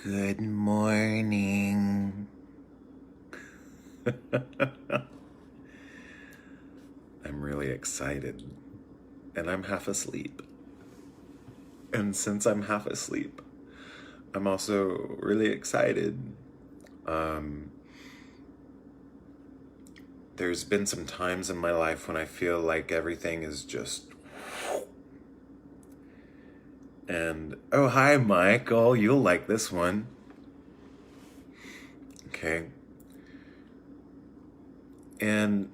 Good morning. I'm really excited, and I'm half asleep. And since I'm half asleep, I'm also really excited. There's been some times in my life when I feel like everything is just. And, oh, hi, Michael. You'll like this one. Okay. And,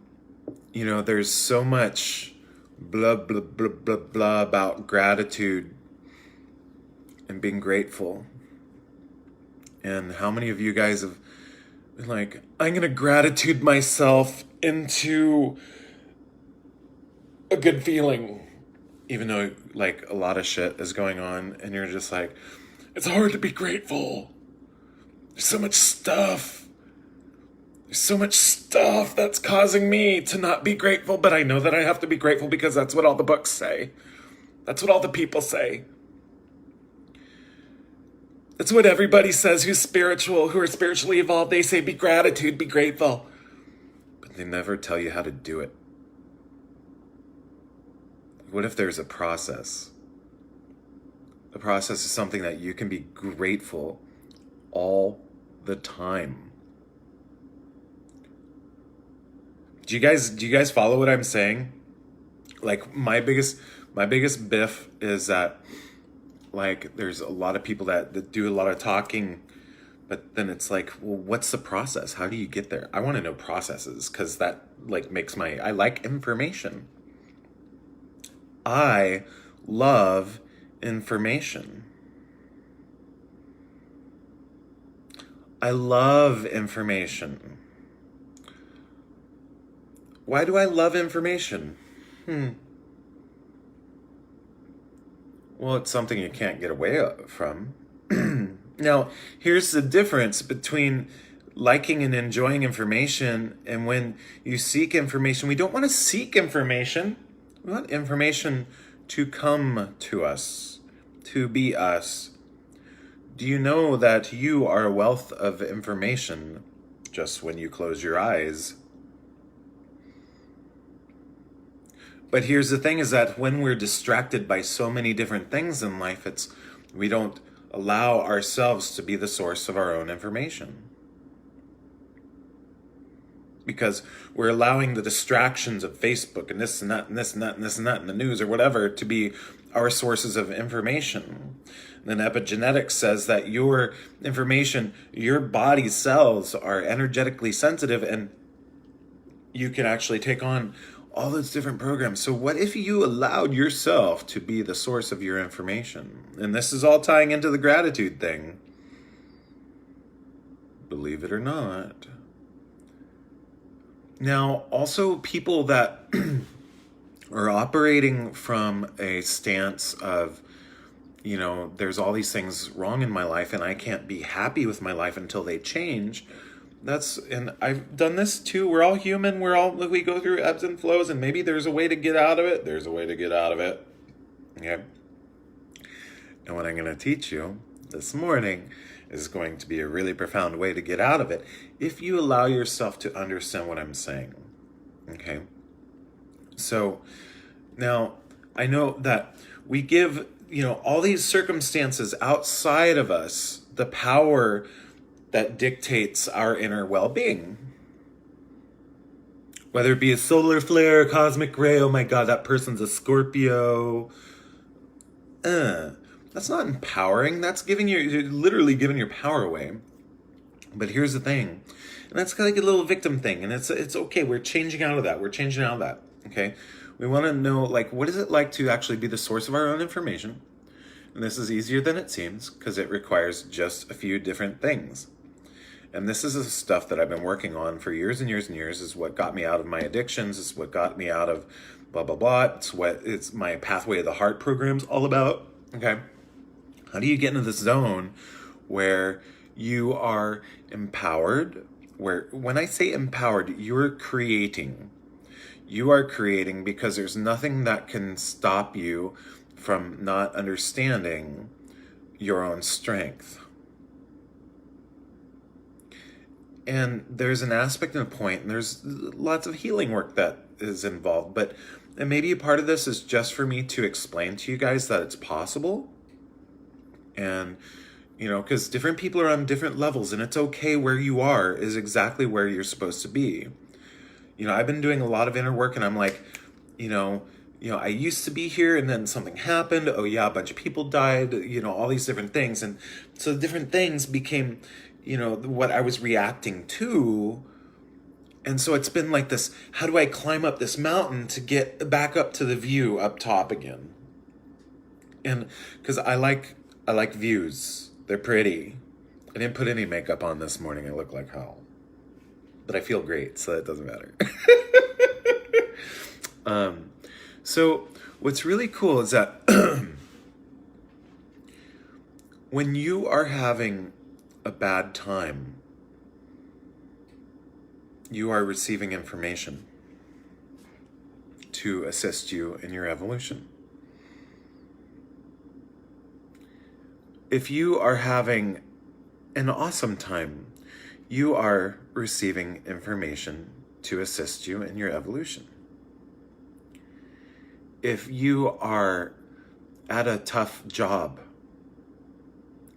there's so much blah, blah, blah, blah, blah about gratitude and being grateful. And how many of you guys have been like, I'm going to gratitude myself into a good feeling, even though like a lot of shit is going on, and you're just like, it's hard to be grateful. There's so much stuff. There's so much stuff that's causing me to not be grateful, but I know that I have to be grateful because that's what all the books say. That's what all the people say. That's what everybody says who's spiritual, who are spiritually evolved. They say, be gratitude, be grateful. But they never tell you how to do it. What if there's a process? The process is something that you can be grateful all the time. Do you guys follow what I'm saying? Like my biggest biff is that like there's a lot of people that do a lot of talking, but then it's like, well, what's the process? How do you get there? I want to know processes, because that like makes I like information. I love information. I love information. Why do I love information? Well, it's something you can't get away from. Now, here's the difference between liking and enjoying information and when you seek information. We don't want to seek information. We want information to come to us, to be us. Do you know that you are a wealth of information just when you close your eyes? But here's the thing, is that when we're distracted by so many different things in life, we don't allow ourselves to be the source of our own information. Because we're allowing the distractions of Facebook and this and that and this and that and this and that and the news or whatever to be our sources of information. And then epigenetics says that your information, your body cells are energetically sensitive, and you can actually take on all those different programs. So what if you allowed yourself to be the source of your information? And this is all tying into the gratitude thing. Believe it or not. Now, also people that are operating from a stance of, there's all these things wrong in my life and I can't be happy with my life until they change. And I've done this too. We're all human. We go through ebbs and flows, and maybe there's a way to get out of it. There's a way to get out of it. Okay. And what I'm going to teach you this morning is going to be a really profound way to get out of it if you allow yourself to understand what I'm saying. Okay. So now I know that we give, all these circumstances outside of us the power that dictates our inner well-being. Whether it be a solar flare, a cosmic ray, oh my God, that person's a Scorpio. That's not empowering. That's you're literally giving your power away. But here's the thing. And that's like a little victim thing. And it's okay. We're changing out of that. Okay? We want to know, what is it like to actually be the source of our own information? And this is easier than it seems, because it requires just a few different things. And this is the stuff that I've been working on for years and years and years. Is what got me out of my addictions. It's what got me out of blah, blah, blah. It's my Pathway of the Heart program's all about. Okay. How do you get into this zone where you are empowered? Where, when I say empowered, you're creating. You are creating because there's nothing that can stop you from not understanding your own strength. And there's an aspect and a point, and there's lots of healing work that is involved. But and maybe a part of this is just for me to explain to you guys that it's possible. And, because different people are on different levels, and it's okay where you are is exactly where you're supposed to be. I've been doing a lot of inner work, and I'm like, I used to be here, and then something happened. Oh yeah, a bunch of people died, all these different things. And so different things became, what I was reacting to. And so it's been like this, how do I climb up this mountain to get back up to the view up top again? And because I like views. They're pretty. I didn't put any makeup on this morning. I look like hell. But I feel great, so it doesn't matter. So what's really cool is that when you are having a bad time, you are receiving information to assist you in your evolution. If you are having an awesome time, you are receiving information to assist you in your evolution. If you are at a tough job,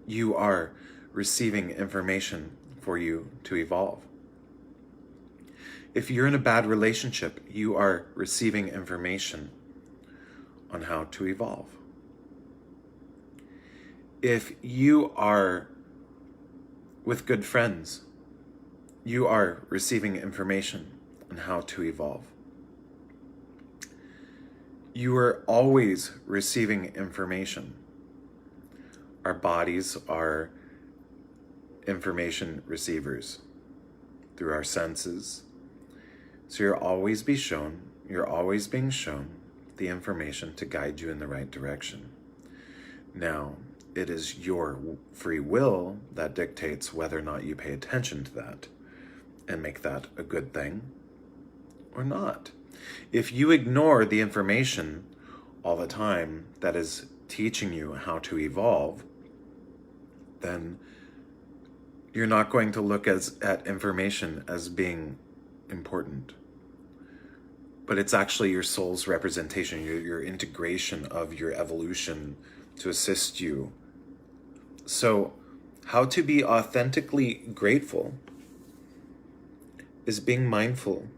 you are receiving information for you to evolve. If you're in a bad relationship, you are receiving information on how to evolve. If you are with good friends, you are receiving information on how to evolve. You are always receiving information. Our bodies are information receivers through our senses. So you're always being shown the information to guide you in the right direction. Now, it is your free will that dictates whether or not you pay attention to that and make that a good thing or not. If you ignore the information all the time that is teaching you how to evolve, then you're not going to look at information as being important. But it's actually your soul's representation, your integration of your evolution to assist you. So, how to be authentically grateful is being mindful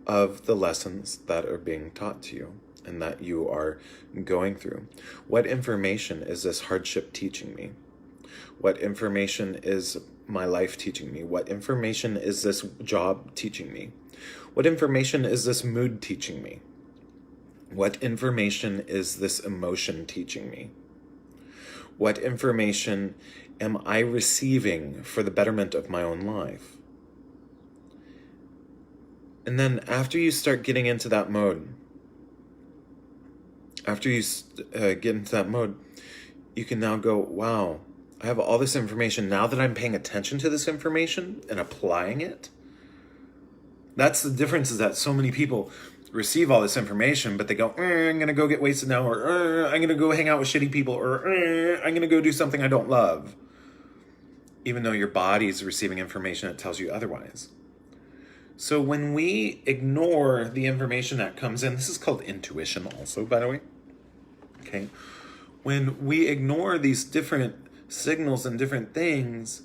of the lessons that are being taught to you and that you are going through. What information is this hardship teaching me? What information is my life teaching me? What information is this job teaching me? What information is this mood teaching me? What information is this emotion teaching me? What information am I receiving for the betterment of my own life? And then after you start getting into that mode, you can now go, wow, I have all this information. Now that I'm paying attention to this information and applying it, that's the difference, is that so many people receive all this information, but they go, I'm going to go get wasted now, or I'm going to go hang out with shitty people, or I'm going to go do something I don't love. Even though your body is receiving information that tells you otherwise. So when we ignore the information that comes in, this is called intuition also, by the way. Okay. When we ignore these different signals and different things,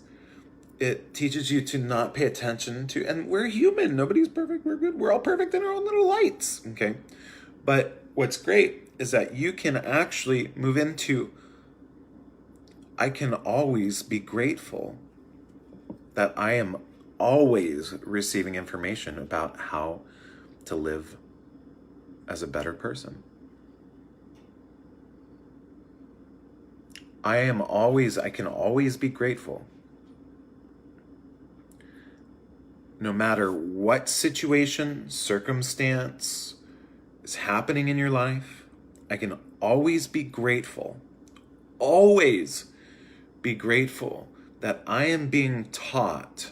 it teaches you to not pay attention to, and we're human. Nobody's perfect. We're good. We're all perfect in our own little lights. Okay. But what's great is that you can actually move into, I can always be grateful that I am always receiving information about how to live as a better person. I can always be grateful. No matter what situation, circumstance is happening in your life, I can always be grateful. Always be grateful that I am being taught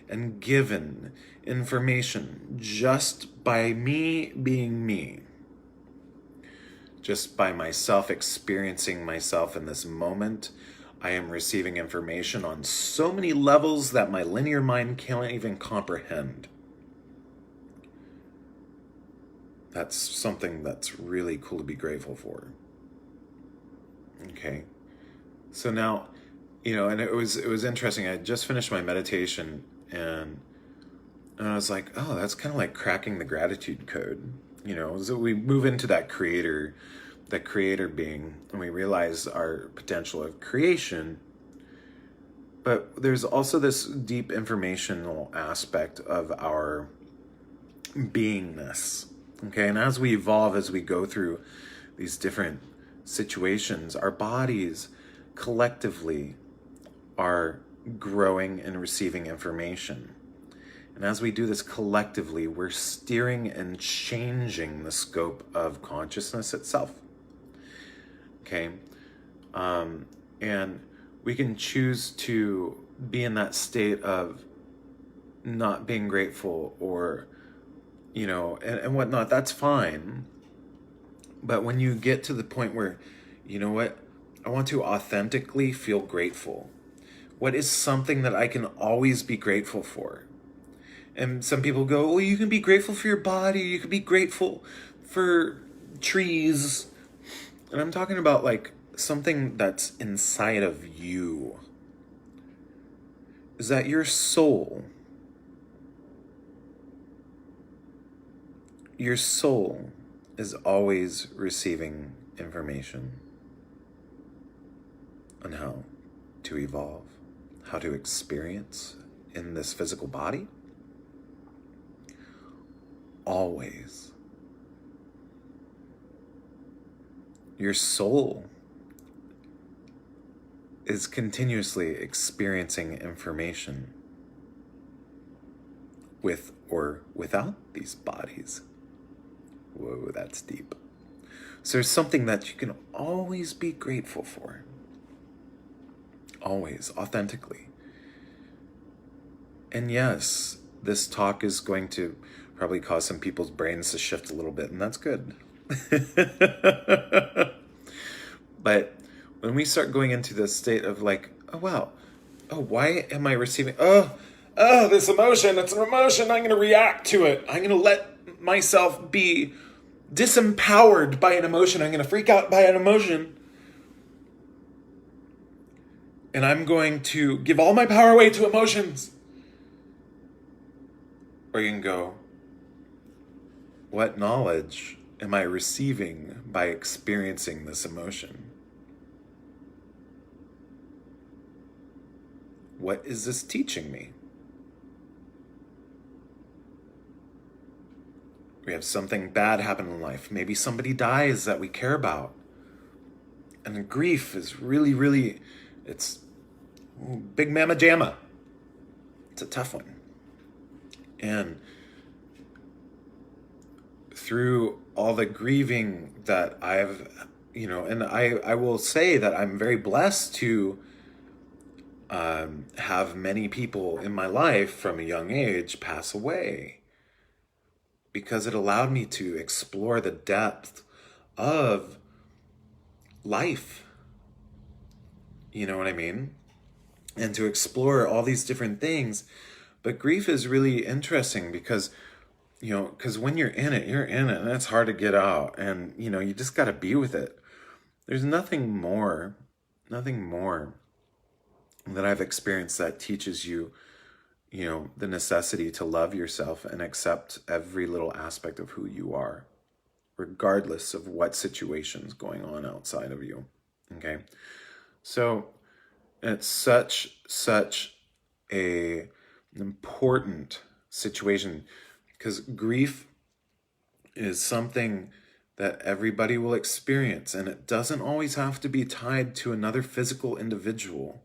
and given information just by me being me. Just by myself experiencing myself in this moment I am receiving information on so many levels that my linear mind can't even comprehend. That's something that's really cool to be grateful for. Okay. So now, and it was interesting. I had just finished my meditation, and I was like, oh, that's kind of like cracking the gratitude code. So we move into that creator being, and we realize our potential of creation. But there's also this deep informational aspect of our beingness. Okay, and as we evolve, as we go through these different situations, our bodies collectively are growing and receiving information. And as we do this collectively, we're steering and changing the scope of consciousness itself. Okay? And we can choose to be in that state of not being grateful or, and whatnot. That's fine. But when you get to the point where, I want to authentically feel grateful. What is something that I can always be grateful for? And some people go, well, you can be grateful for your body. You can be grateful for trees. And I'm talking about like something that's inside of you. Is that your soul? Your soul is always receiving information on how to evolve, how to experience in this physical body. Always. Your soul is continuously experiencing information with or without these bodies. Whoa, that's deep. So there's something that you can always be grateful for. Always, authentically. And yes, this talk is going to probably cause some people's brains to shift a little bit, and that's good. But when we start going into the state of like, oh wow, oh, why am I receiving, this emotion, it's an emotion, I'm going to react to it. I'm going to let myself be disempowered by an emotion. I'm going to freak out by an emotion. And I'm going to give all my power away to emotions. Or you can go, what knowledge am I receiving by experiencing this emotion? What is this teaching me? We have something bad happen in life. Maybe somebody dies that we care about. And grief is really, really, it's big mama jamma. It's a tough one. And through all the grieving that I've, and I will say that I'm very blessed to have many people in my life from a young age pass away, because it allowed me to explore the depth of life. You know what I mean? And to explore all these different things. But grief is really interesting because, because when you're in it, and it's hard to get out. And, you just got to be with it. There's nothing more that I've experienced that teaches you, the necessity to love yourself and accept every little aspect of who you are, regardless of what situation's going on outside of you. Okay? So it's such an important situation, because grief is something that everybody will experience, and it doesn't always have to be tied to another physical individual.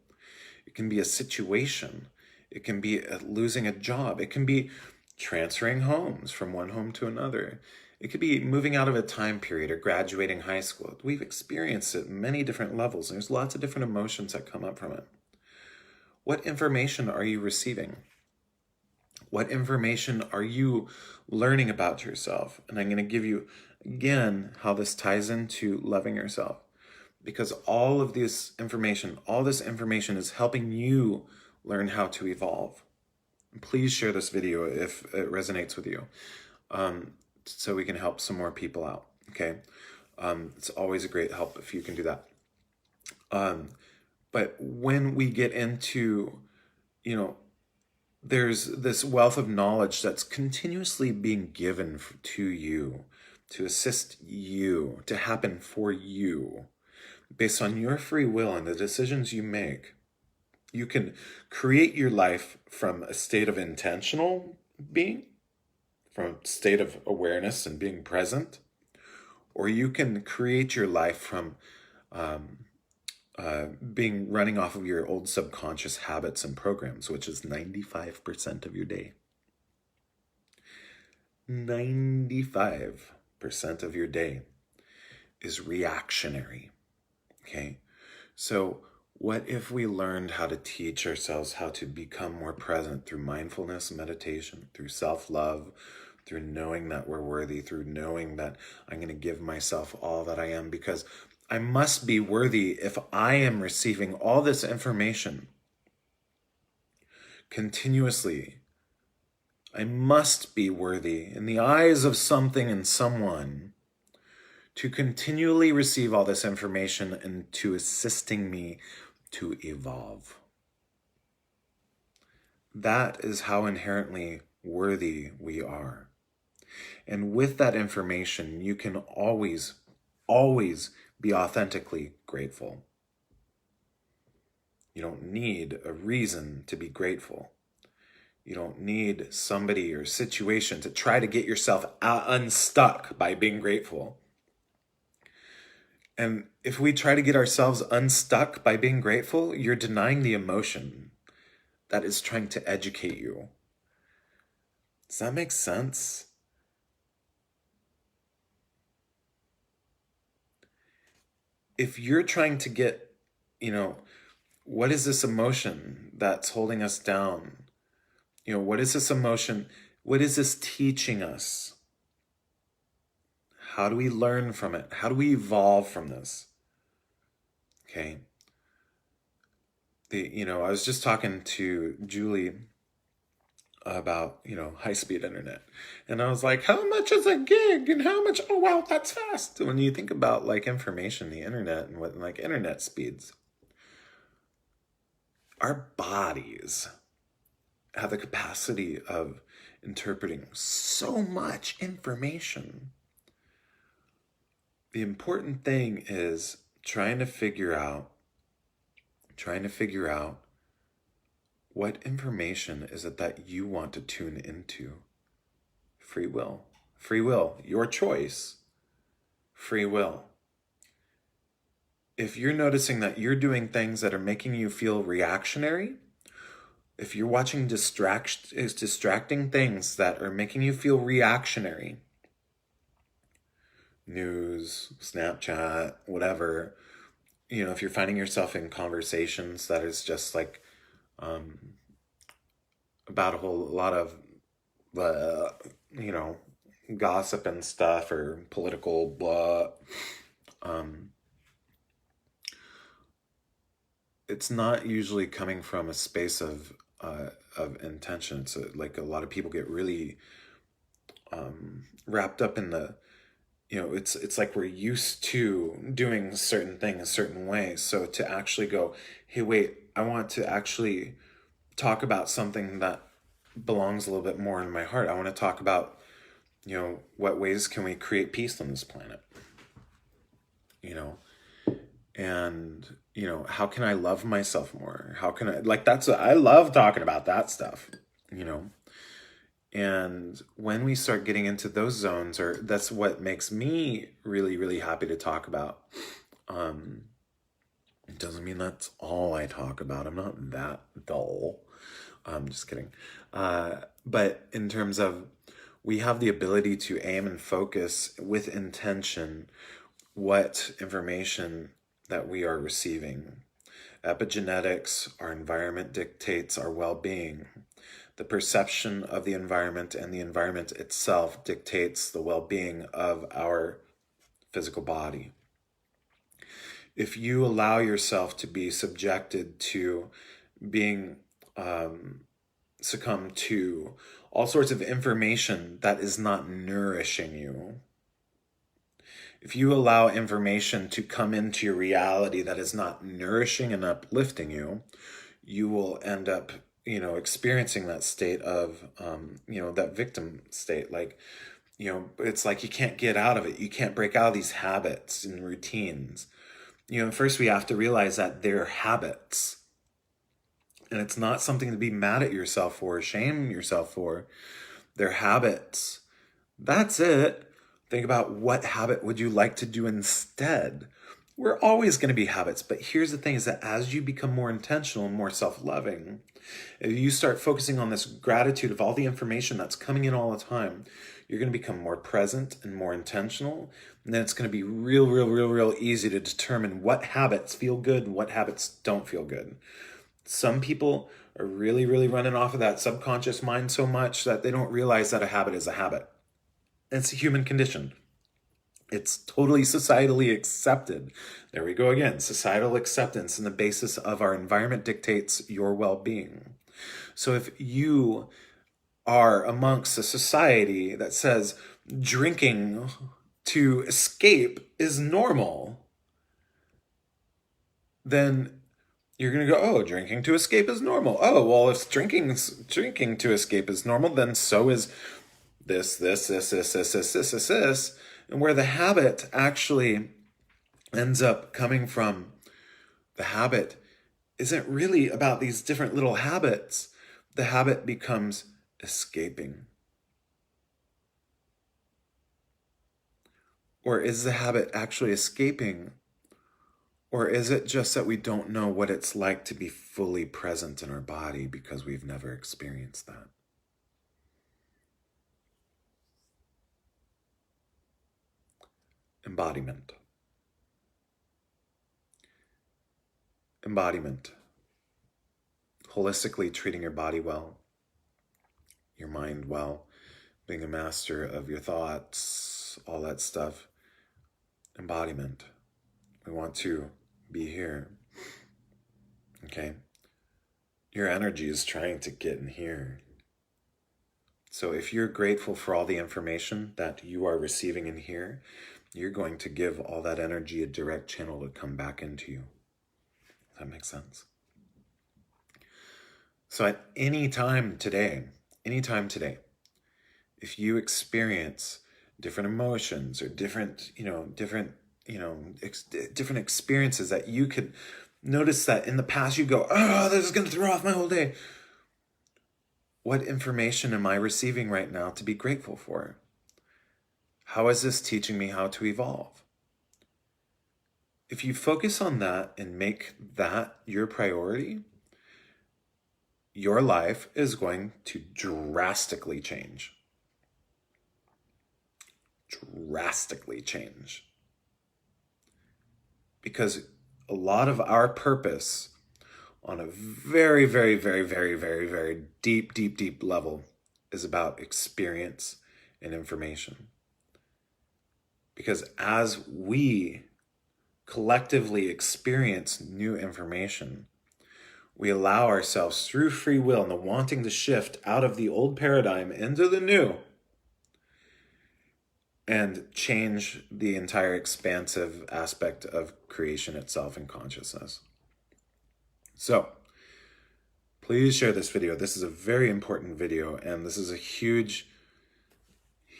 It can be a situation. It can be losing a job. It can be transferring homes from one home to another. It could be moving out of a time period or graduating high school. We've experienced it at many different levels. There's lots of different emotions that come up from it. What information are you receiving? What information are you learning about yourself? And I'm going to give you, again, how this ties into loving yourself. because all this information is helping you learn how to evolve. Please share this video if it resonates with you, so we can help some more people out, okay? It's always a great help if you can do that. But when we get into, there's this wealth of knowledge that's continuously being given to you, to assist you, to happen for you, based on your free will and the decisions you make. You can create your life from a state of intentional being, from a state of awareness and being present, or you can create your life from being running off of your old subconscious habits and programs, which is 95% of your day. 95% of your day is reactionary, okay? So what if we learned how to teach ourselves how to become more present through mindfulness, meditation, through self-love, through knowing that we're worthy, through knowing that I'm going to give myself all that I am, because I must be worthy if I am receiving all this information continuously. I must be worthy in the eyes of something and someone to continually receive all this information and to assisting me to evolve. That is how inherently worthy we are. And with that information, you can always, always be authentically grateful. You don't need a reason to be grateful. You don't need somebody or situation to try to get yourself unstuck by being grateful. And if we try to get ourselves unstuck by being grateful, you're denying the emotion that is trying to educate you. Does that make sense? If you're trying to get, what is this emotion that's holding us down? What is this emotion? What is this teaching us? How do we learn from it? How do we evolve from this? Okay. I was just talking to Julie about, high-speed internet. And I was like, how much is a gig? And how much? Oh, wow, that's fast. When you think about information, the internet and what internet speeds, our bodies have the capacity of interpreting so much information. The important thing is trying to figure out what information is it that you want to tune into. Free will, your choice, free will. If you're noticing that you're doing things that are making you feel reactionary, if you're watching distracting things that are making you feel reactionary, news, Snapchat, whatever, if you're finding yourself in conversations that is just about a whole lot of, gossip and stuff or political blah, it's not usually coming from a space of intention. It's a lot of people get really wrapped up in the, it's like we're used to doing certain things a certain way. So to actually go, hey, wait, I want to actually talk about something that belongs a little bit more in my heart. I want to talk about, what ways can we create peace on this planet? And, how can I love myself more? How can I, I love talking about that stuff, And when we start getting into those zones, or that's what makes me really, really happy to talk about. It doesn't mean that's all I talk about. I'm not that dull. I'm just kidding. But in terms of, we have the ability to aim and focus with intention what information that we are receiving. Epigenetics, our environment dictates our well-being. The perception of the environment and the environment itself dictates the well-being of our physical body. if you allow yourself to be subjected to being succumb to all sorts of information that is not nourishing you, if you allow information to come into your reality that is not nourishing and uplifting you, you will end up, experiencing that state of, that victim state. Like, it's like you can't get out of it. You can't break out of these habits and routines. First we have to realize that they're habits. And it's not something to be mad at yourself for, shame yourself for. They're habits. That's it. Think about, what habit would you like to do instead? We're always going to be habits, but here's the thing, is that as you become more intentional and more self-loving, if you start focusing on this gratitude of all the information that's coming in all the time, you're going to become more present and more intentional. And then it's going to be real easy to determine what habits feel good and what habits don't feel good. Some people are really running off of that subconscious mind so much that they don't realize that a habit is a habit. It's a human condition. It's totally societally accepted. There we go again. Societal acceptance, and the basis of our environment dictates your well-being. So if you are amongst a society that says drinking to escape is normal, then you're going to go, oh, drinking to escape is normal. Oh, well, if drinking to escape is normal, then so is this. And where the habit actually ends up coming from, the habit isn't really about these different little habits. The habit becomes escaping. Or is the habit actually escaping? Or is it just that we don't know what it's like to be fully present in our body because we've never experienced that? Embodiment. Embodiment. Holistically treating your body well, your mind well, being a master of your thoughts, all that stuff. Embodiment. We want to be here. Okay? Your energy is trying to get in here. So if you're grateful for all the information that you are receiving in here, you're going to give all that energy a direct channel to come back into you. Does that make sense? So at any time today, if you experience different emotions or different experiences that you could notice that in the past you go, oh, this is going to throw off my whole day. What information am I receiving right now to be grateful for? How is this teaching me how to evolve? If you focus on that and make that your priority, your life is going to drastically change. Drastically change. Because a lot of our purpose on a very deep level is about experience and information. Because as we collectively experience new information, we allow ourselves through free will and the wanting to shift out of the old paradigm into the new and change the entire expansive aspect of creation itself and consciousness. So, please share this video. This is a very important video, and this is a huge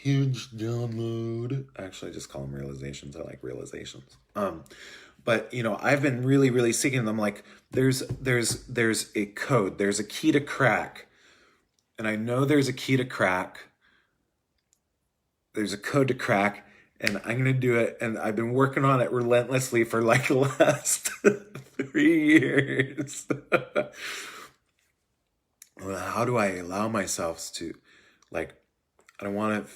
download. Actually, I just call them realizations. I like realizations. But I've been really seeking them. Like, there's a code. There's a key to crack, and I know there's a key to crack. There's a code to crack, and I'm gonna do it. And I've been working on it relentlessly for like the last 3 years. How do I allow myself to, I don't want to,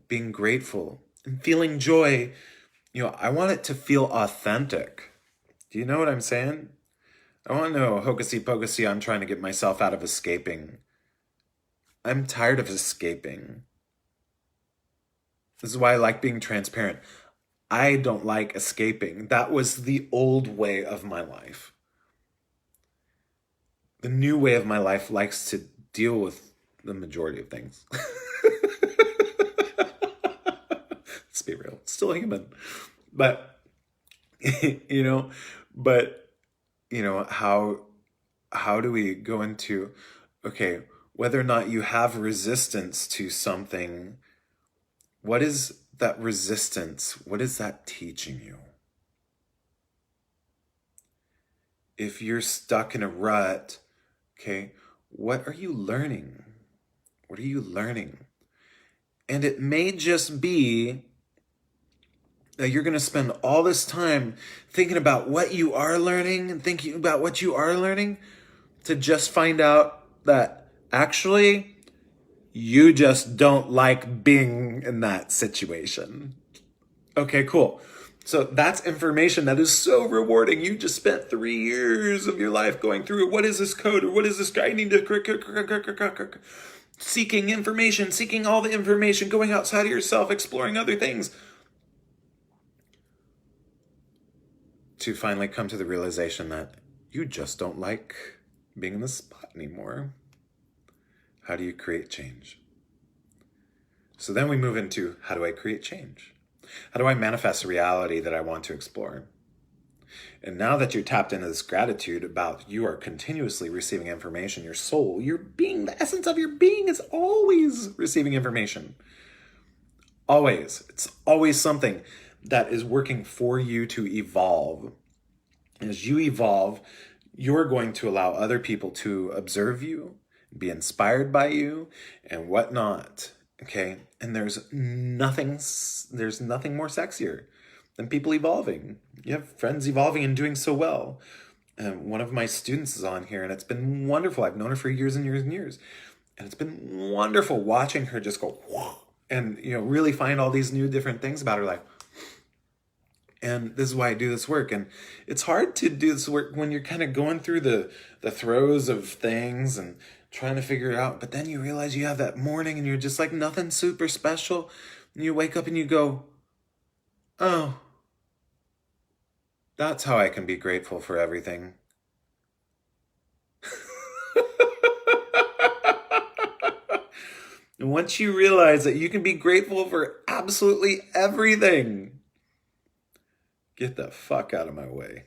being grateful and feeling joy, I want it to feel authentic. Do you know what I'm saying? I want to know hocusy pocusy, I'm trying to get myself out of escaping. I'm tired of escaping. This is why I like being transparent. I don't like escaping. That was the old way of my life. The new way of my life likes to deal with the majority of things. Let's be real. It's still human. But, you know, but, how do we go into, okay, whether or not you have resistance to something, what is that resistance? What is that teaching you? If you're stuck in a rut, okay, what are you learning? What are you learning? And it may just be that you're going to spend all this time thinking about what you are learning and thinking about what you are learning to just find out that actually you just don't like being in that situation. Okay, cool. So that's information that is so rewarding. You just spent 3 years of your life going through, what is this code, or what is this guy? I need to seeking information, seeking all the information, going outside of yourself, exploring other things, to finally come to the realization that you just don't like being in this spot anymore. How do you create change? So then we move into, how do I create change? How do I manifest a reality that I want to explore? And now that you're tapped into this gratitude about you are continuously receiving information, your soul, your being, the essence of your being is always receiving information. Always. It's always something that is working for you to evolve. As you evolve, you're going to allow other people to observe you, be inspired by you, and whatnot. Okay? And there's nothing more sexier than people evolving. You have friends evolving and doing so well. And one of my students is on here, and it's been wonderful. I've known her for years and years and years. And it's been wonderful watching her just go, whoa, and really find all these new different things about her life. And this is why I do this work. And it's hard to do this work when you're kind of going through the throes of things and trying to figure it out. But then you realize you have that morning and you're just like, nothing super special. And you wake up and you go, oh, that's how I can be grateful for everything. And once you realize that you can be grateful for absolutely everything, get the fuck out of my way.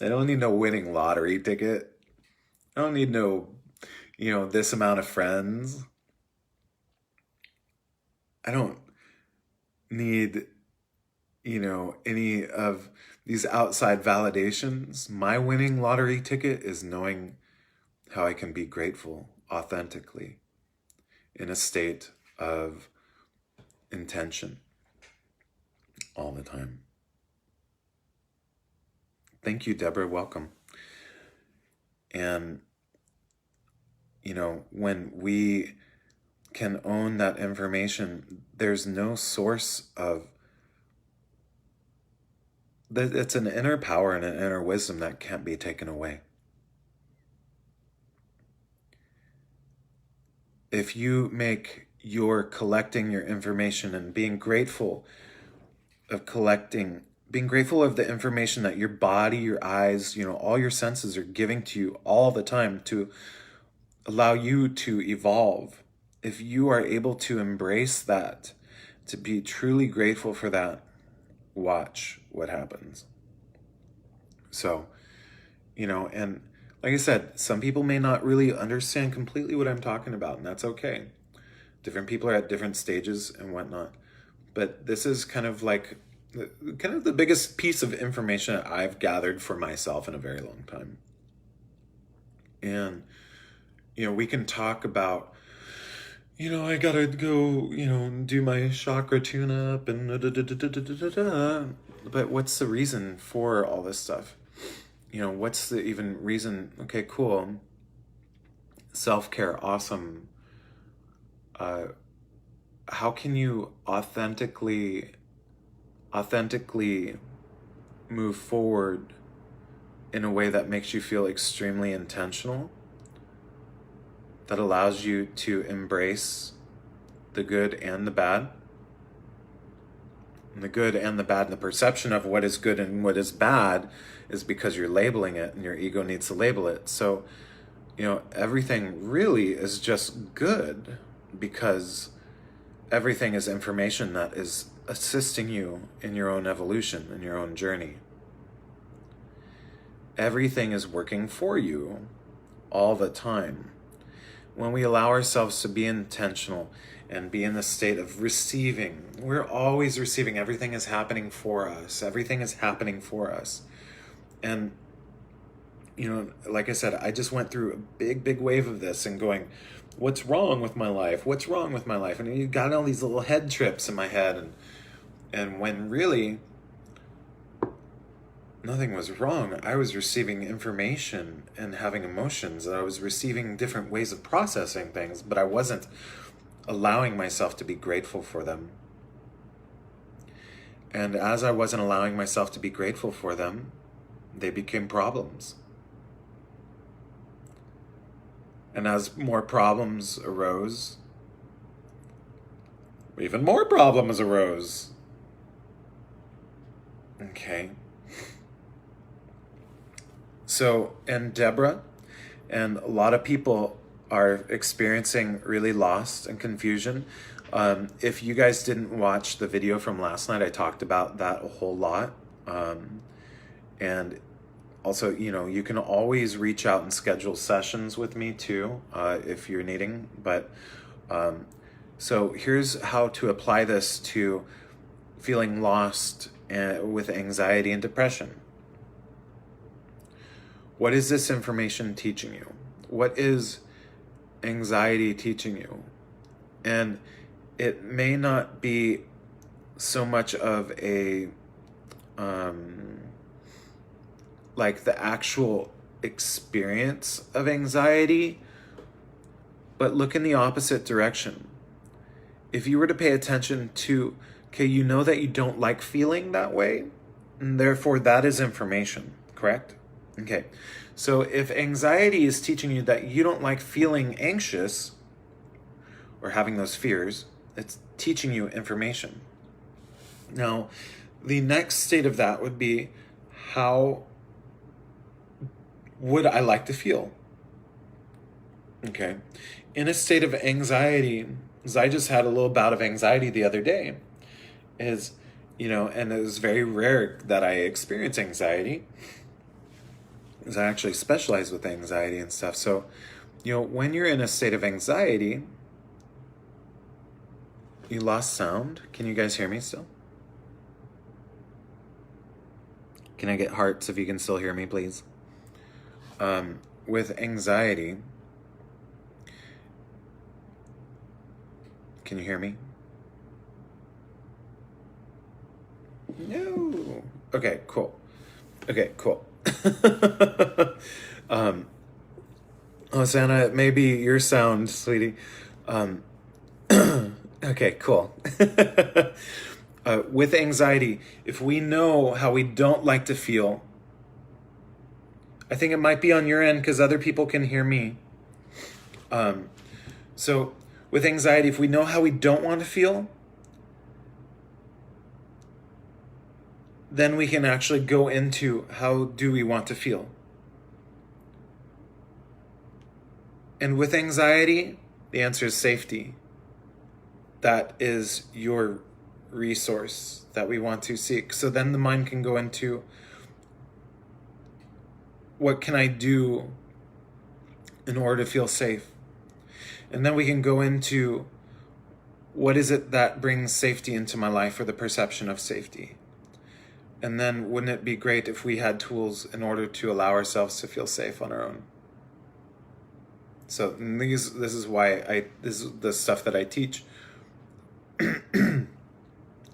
I don't need no winning lottery ticket. I don't need no, this amount of friends. I don't need, any of these outside validations. My winning lottery ticket is knowing how I can be grateful authentically in a state of intention all the time. Thank you, Deborah. Welcome. And, when we can own that information, there's no source of that. It's an inner power and an inner wisdom that can't be taken away. If you make your collecting your information and being grateful of being grateful of the information that your body, your eyes, all your senses are giving to you all the time to allow you to evolve. If you are able to embrace that, to be truly grateful for that, watch what happens. So, and like I said, some people may not really understand completely what I'm talking about, and that's okay. Different people are at different stages and whatnot. But this is kind of the biggest piece of information that I've gathered for myself in a very long time. And, we can talk about, I gotta go, do my chakra tune-up and but what's the reason for all this stuff? What's the even reason? Okay, cool. Self-care, awesome. How can you authentically move forward in a way that makes you feel extremely intentional, that allows you to embrace the good and the bad, And the good and the bad and the perception of what is good and what is bad is because you're labeling it and your ego needs to label it. So, everything really is just good because everything is information that is assisting you in your own evolution, in your own journey. Everything is working for you all the time. When we allow ourselves to be intentional and be in the state of receiving, we're always receiving. Everything is happening for us. Everything is happening for us. And, like I said, I just went through a big wave of this and going, what's wrong with my life? What's wrong with my life? And you got all these little head trips in my head. And when really nothing was wrong, I was receiving information and having emotions. I was receiving different ways of processing things, but I wasn't allowing myself to be grateful for them. And as I wasn't allowing myself to be grateful for them, they became problems. And as more problems arose, even more problems arose. Okay. So, and Deborah, and a lot of people are experiencing really lost and confusion. If you guys didn't watch the video from last night, I talked about that a whole lot. And also, you can always reach out and schedule sessions with me too, if you're needing. But so here's how to apply this to feeling lost with anxiety and depression. What is this information teaching you? What is anxiety teaching you? And it may not be so much of a like the actual experience of anxiety, but look in the opposite direction. If you were to pay attention to, okay, you know that you don't like feeling that way, and therefore that is information, correct? Okay, so if anxiety is teaching you that you don't like feeling anxious or having those fears, it's teaching you information. Now, the next state of that would be, how would I like to feel? Okay, in a state of anxiety, because I just had a little bout of anxiety the other day, and it was very rare that I experience anxiety, because I actually specialize with anxiety and stuff. So, when you're in a state of anxiety, you lost sound. Can you guys hear me still? Can I get hearts if you can still hear me, please? With anxiety, can you hear me? No. Okay, cool. Santa, maybe your sound, sweetie. Okay, cool. With anxiety, if we know how we don't like to feel, I think it might be on your end because other people can hear me. So with anxiety, if we know how we don't want to feel, then we can actually go into how do we want to feel. And with anxiety, the answer is safety. That is your resource that we want to seek. So then the mind can go into, what can I do in order to feel safe? And then we can go into, what is it that brings safety into my life, or the perception of safety? And then wouldn't it be great if we had tools in order to allow ourselves to feel safe on our own? So this is why this is the stuff that I teach.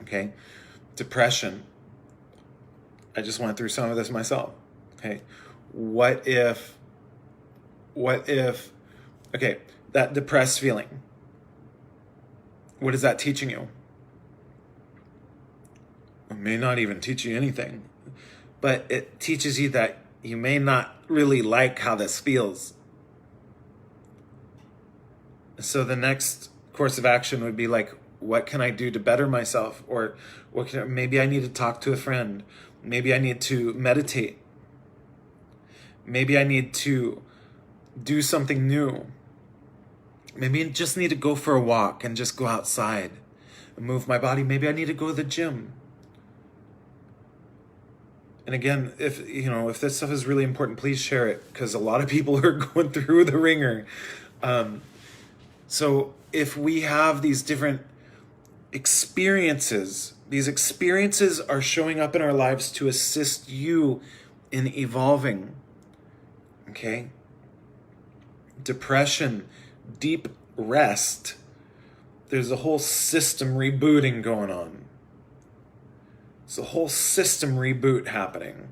Okay, depression. I just went through some of this myself. Okay, what if, okay, that depressed feeling, what is that teaching you? It may not even teach you anything, but it teaches you that you may not really like how this feels. So the next course of action would be like, what can I do to better myself? Or maybe I need to talk to a friend. Maybe I need to meditate. Maybe I need to do something new. Maybe I just need to go for a walk and just go outside and move my body. Maybe I need to go to the gym. And again, if this stuff is really important, please share it, because a lot of people are going through the ringer. So if we have these different experiences, these experiences are showing up in our lives to assist you in evolving. Okay? Depression, deep rest. There's a whole system rebooting going on. It's a whole system reboot happening.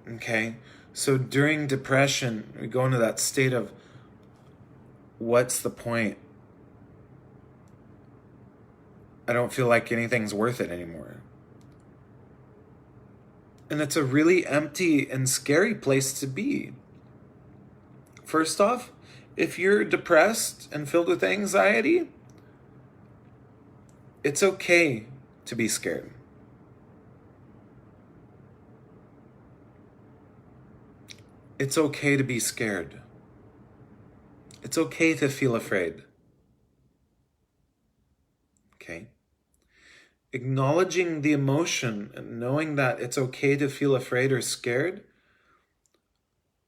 Okay? So during depression, we go into that state of, what's the point? I don't feel like anything's worth it anymore. And it's a really empty and scary place to be. First off, if you're depressed and filled with anxiety, it's okay to be scared. It's okay to be scared. It's okay to feel afraid. Okay? Acknowledging the emotion and knowing that it's okay to feel afraid or scared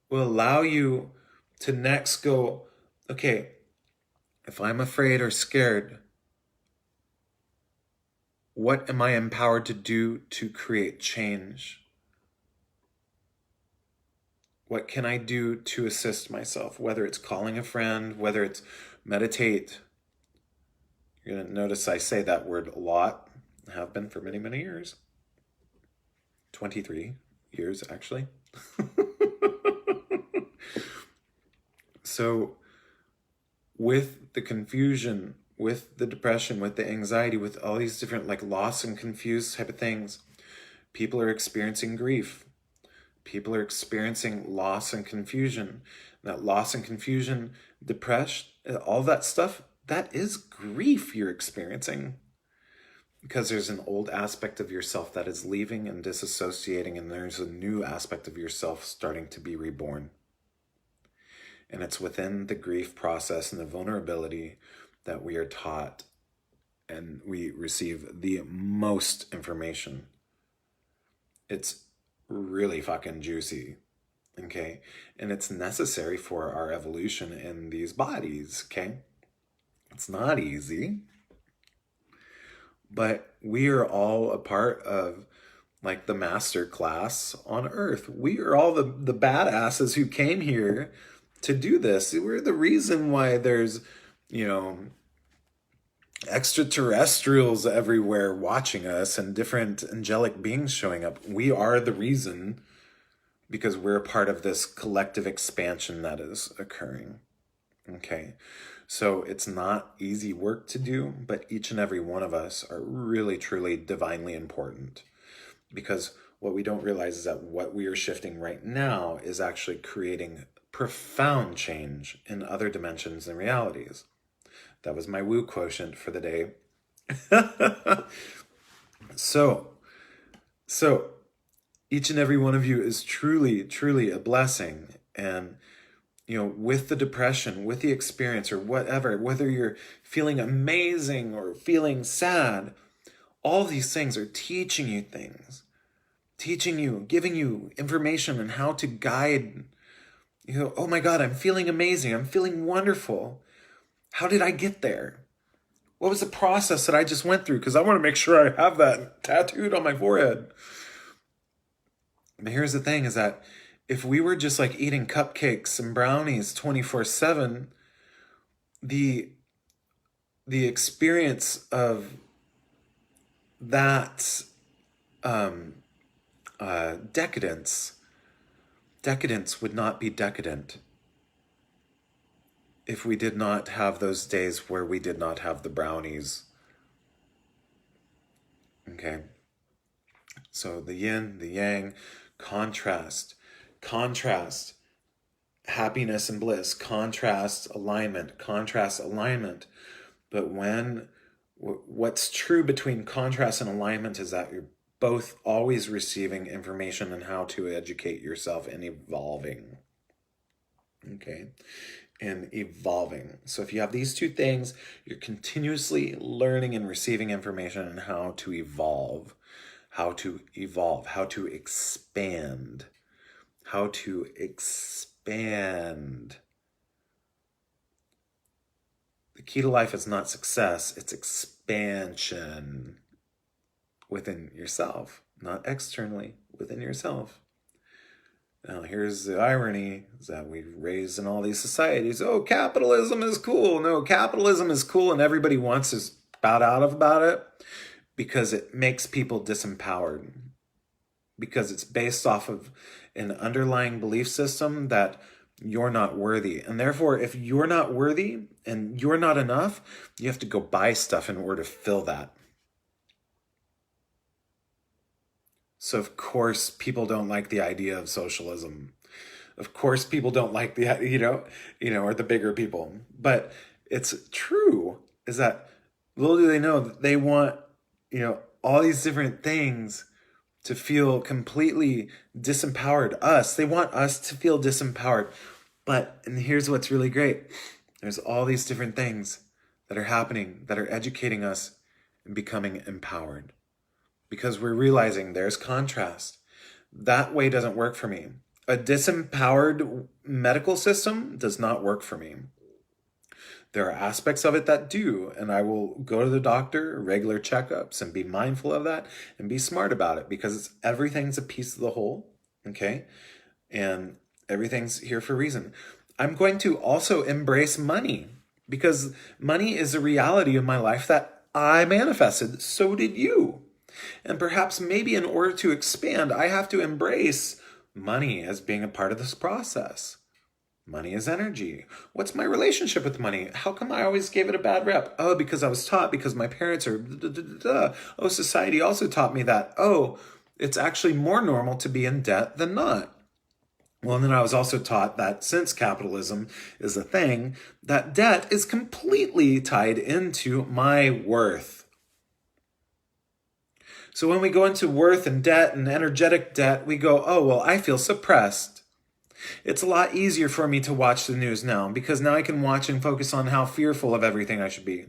will allow you to next go, okay, if I'm afraid or scared, what am I empowered to do to create change? What can I do to assist myself? Whether it's calling a friend, whether it's meditate. You're going to notice I say that word a lot. I have been for many, many years. 23 years, actually. So with the confusion, with the depression, with the anxiety, with all these different like lost and confused type of things, people are experiencing grief. People are experiencing loss and confusion. That loss and confusion, depression, all that stuff, that is grief you're experiencing. Because there's an old aspect of yourself that is leaving and disassociating, and there's a new aspect of yourself starting to be reborn. And it's within the grief process and the vulnerability that we are taught and we receive the most information. It's really fucking juicy, okay? And it's necessary for our evolution in these bodies, okay? It's not easy, but we are all a part of like the master class on Earth. We are all the badasses who came here to do this. We're the reason why there's, extraterrestrials everywhere watching us and different angelic beings showing up. We are the reason, because we're a part of this collective expansion that is occurring. Okay, so it's not easy work to do, but each and every one of us are really, truly divinely important, because what we don't realize is that what we are shifting right now is actually creating profound change in other dimensions and realities. That was my woo quotient for the day. So each and every one of you is truly, truly a blessing. And, with the depression, with the experience or whatever, whether you're feeling amazing or feeling sad, all these things are teaching you things, giving you information on how to guide. Oh my God, I'm feeling amazing. I'm feeling wonderful. How did I get there? What was the process that I just went through? Because I want to make sure I have that tattooed on my forehead. But here's the thing, is that if we were just like eating cupcakes and brownies 24/7, the experience of that decadence would not be decadent if we did not have those days where we did not have the brownies. Okay. So the yin, the yang, contrast, happiness and bliss, contrast, alignment. But when What's true between contrast and alignment is that you're both always receiving information on how to educate yourself and evolving. Okay? And evolving. So if you have these two things, you're continuously learning and receiving information on how to evolve, how to expand, how to expand. The key to life is not success, it's expansion within yourself, not externally, within yourself. Now, here's the irony, is that we've raised in all these societies, oh, capitalism is cool. No, capitalism is cool and everybody wants to spout out about it because it makes people disempowered. Because it's based off of an underlying belief system that you're not worthy. And therefore, if you're not worthy and you're not enough, you have to go buy stuff in order to fill that. So of course, people don't like the idea of socialism. Of course, people don't like the, or the bigger people. But it's true, is that little do they know that they want, all these different things to feel completely disempowered. They want us to feel disempowered. And here's what's really great. There's all these different things that are happening, that are educating us and becoming empowered. Because we're realizing there's contrast. That way doesn't work for me. A disempowered medical system does not work for me. There are aspects of it that do, and I will go to the doctor, regular checkups, and be mindful of that and be smart about it because everything's a piece of the whole, okay? And everything's here for a reason. I'm going to also embrace money because money is a reality of my life that I manifested. So did you. And perhaps maybe in order to expand, I have to embrace money as being a part of this process. Money is energy. What's my relationship with money? How come I always gave it a bad rep? Oh, because I was taught, because my parents are Oh, society also taught me that. Oh, it's actually more normal to be in debt than not. Well, and then I was also taught that since capitalism is a thing, that debt is completely tied into my worth. So when we go into worth and debt and energetic debt, we go, oh, well, I feel suppressed. It's a lot easier for me to watch the news now because now I can watch and focus on how fearful of everything I should be.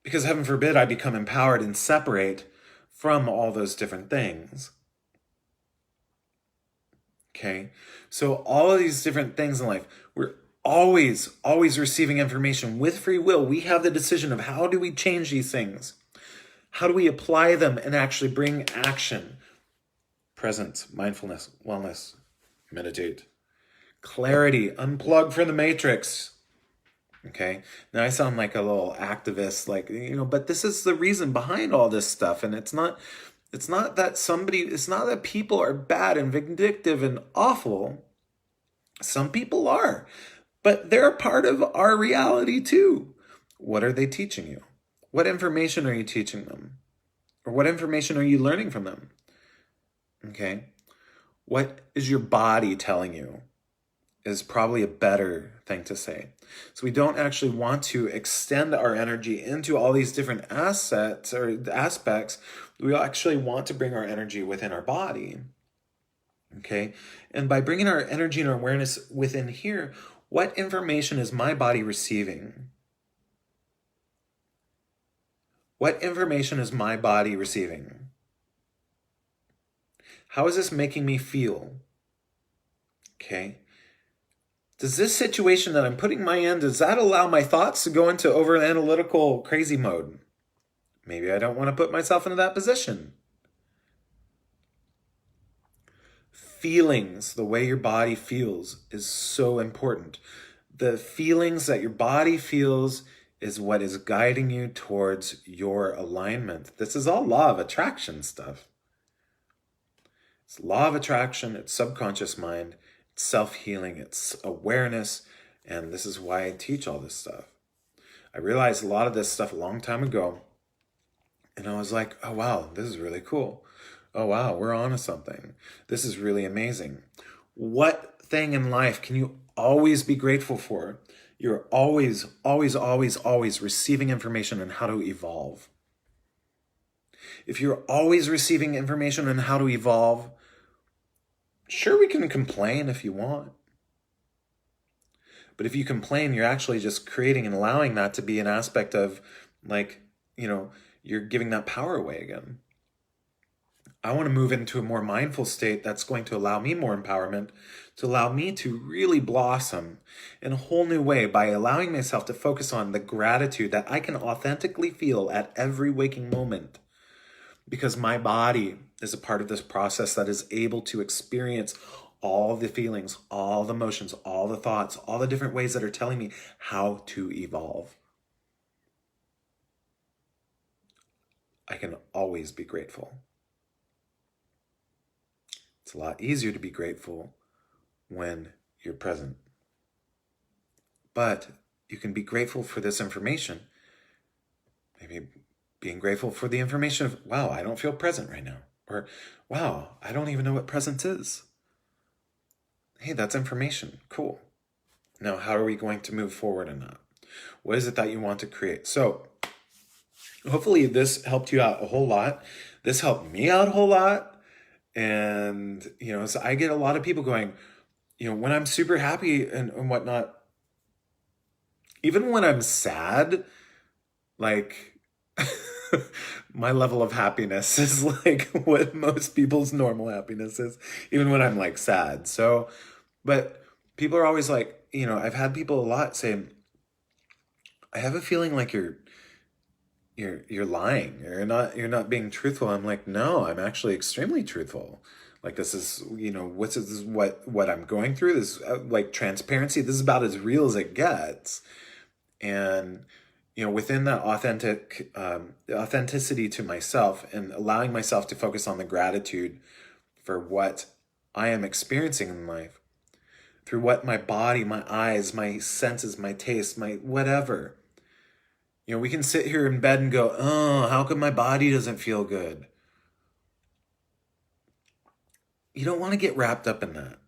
Because heaven forbid I become empowered and separate from all those different things. Okay? So all of these different things in life, we're always receiving information with free will. We have the decision of how do we change these things? How do we apply them and actually bring action? Presence, mindfulness, wellness, meditate. Clarity, unplug from the matrix. Okay? Now I sound like a little activist, but this is the reason behind all this stuff. And it's not that people are bad and vindictive and awful. Some people are, but they're a part of our reality too. What are they teaching you? What information are you teaching them? Or what information are you learning from them? Okay? What is your body telling you is probably a better thing to say. So we don't actually want to extend our energy into all these different assets or aspects. We actually want to bring our energy within our body. Okay? And by bringing our energy and our awareness within here, what information is my body receiving? What information is my body receiving? How is this making me feel? Okay. Does this situation that I'm putting my in, does that allow my thoughts to go into over analytical crazy mode? Maybe I don't want to put myself into that position. Feelings, the way your body feels, is so important. The feelings that your body feels is what is guiding you towards your alignment. This is all law of attraction stuff. It's law of attraction, it's subconscious mind, it's self-healing, it's awareness, and this is why I teach all this stuff. I realized a lot of this stuff a long time ago, and I was like, oh wow, this is really cool. Oh wow, we're on to something. This is really amazing. What thing in life can you always be grateful for? You're always, always, always, always receiving information on how to evolve. If you're always receiving information on how to evolve, sure, we can complain if you want. But if you complain, you're actually just creating and allowing that to be an aspect of, like, you're giving that power away again. I want to move into a more mindful state that's going to allow me more empowerment, to allow me to really blossom in a whole new way by allowing myself to focus on the gratitude that I can authentically feel at every waking moment. Because my body is a part of this process that is able to experience all the feelings, all the emotions, all the thoughts, all the different ways that are telling me how to evolve. I can always be grateful. It's a lot easier to be grateful when you're present. But you can be grateful for this information. Maybe being grateful for the information of, wow, I don't feel present right now. Or, wow, I don't even know what presence is. Hey, that's information. Cool. Now, how are we going to move forward in that? What is it that you want to create? So, hopefully this helped you out a whole lot. This helped me out a whole lot. And, so I get a lot of people going, when I'm super happy and whatnot, even when I'm sad, like, my level of happiness is like what most people's normal happiness is, even when I'm like sad. So, but people are always like, I've had people a lot say, I have a feeling like you're lying. You're not being truthful. I'm like, no, I'm actually extremely truthful. Like, this is, this is what I'm going through. This like transparency. This is about as real as it gets. And, within that authenticity to myself and allowing myself to focus on the gratitude for what I am experiencing in life, through what my body, my eyes, my senses, my taste, my whatever. We can sit here in bed and go, oh, how come my body doesn't feel good? You don't want to get wrapped up in that.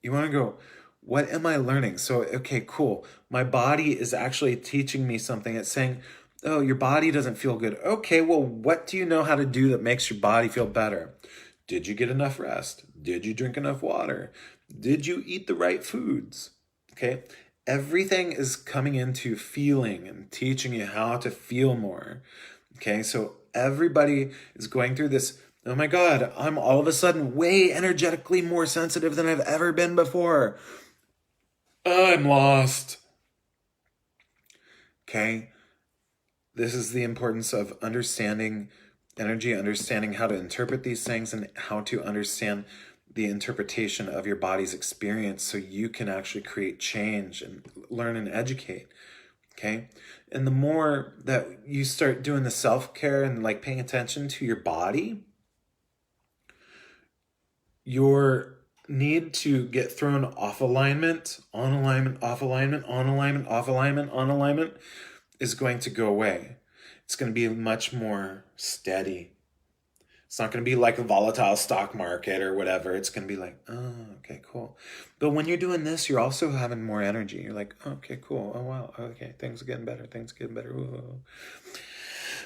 You want to go, what am I learning? So, okay, cool. My body is actually teaching me something. It's saying, oh, your body doesn't feel good. Okay, well, what do you know how to do that makes your body feel better? Did you get enough rest? Did you drink enough water? Did you eat the right foods? Okay. Everything is coming into feeling and teaching you how to feel more. Okay, so everybody is going through this, oh my God, I'm all of a sudden way energetically more sensitive than I've ever been before. I'm lost. Okay, this is the importance of understanding energy, understanding how to interpret these things and how to understand the interpretation of your body's experience so you can actually create change and learn and educate. Okay. And the more that you start doing the self-care and like paying attention to your body, your need to get thrown off alignment, on alignment, off alignment, on alignment, off alignment, on alignment is going to go away. It's going to be much more steady. It's not going to be like a volatile stock market or whatever. It's going to be like, oh, okay, cool. But when you're doing this, you're also having more energy. You're like, okay, cool. Oh, wow. Okay, things are getting better. Things are getting better. Whoa.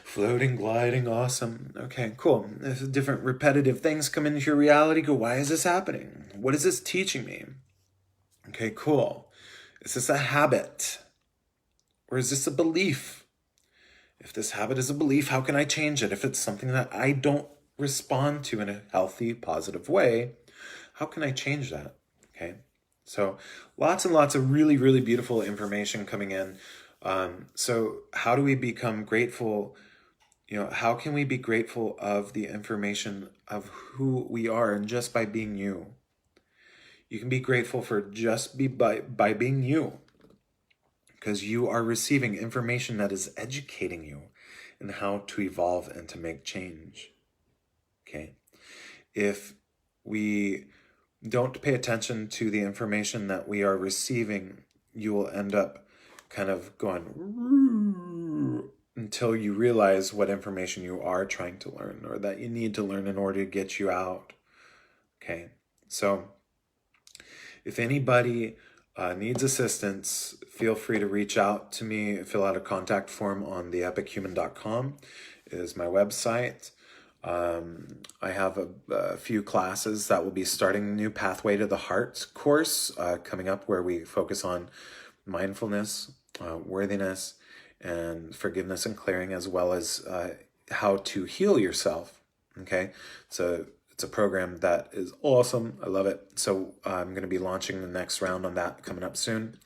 Floating, gliding, awesome. Okay, cool. There's different repetitive things come into your reality. Go, why is this happening? What is this teaching me? Okay, cool. Is this a habit? Or is this a belief? If this habit is a belief, how can I change it? If it's something that I don't respond to in a healthy, positive way, how can I change that? Okay. So lots and lots of really, really beautiful information coming in. So how do we become grateful? How can we be grateful of the information of who we are and just by being you? You can be grateful for just by being you, because you are receiving information that is educating you in how to evolve and to make change. Okay. If we don't pay attention to the information that we are receiving, you will end up kind of going until you realize what information you are trying to learn or that you need to learn in order to get you out. Okay. So if anybody needs assistance, feel free to reach out to me. Fill out a contact form on theepichuman.com is my website. I have a few classes that will be starting a new Pathway to the Heart course coming up, where we focus on mindfulness, worthiness, and forgiveness and clearing, as well as how to heal yourself. Okay, so it's a program that is awesome. I love it. So I'm going to be launching the next round on that coming up soon.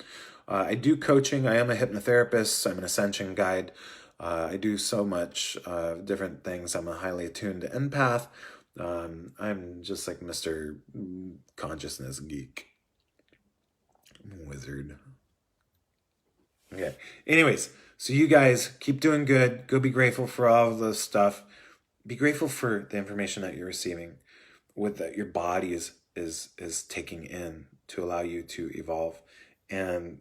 I do coaching. I am a hypnotherapist. I'm an ascension guide. I do so much different things. I'm a highly attuned empath. I'm just like Mr. Consciousness Geek. I'm a wizard. Okay. Anyways, so you guys keep doing good. Go be grateful for all of this stuff. Be grateful for the information that you're receiving, with that your body is taking in to allow you to evolve, and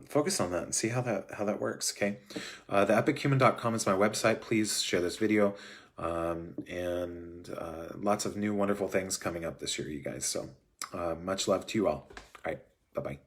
focus on that and see how that works. Okay, theepichuman.com is my website. Please share this video, and lots of new wonderful things coming up this year, you guys. So much love to you all. All right, bye bye.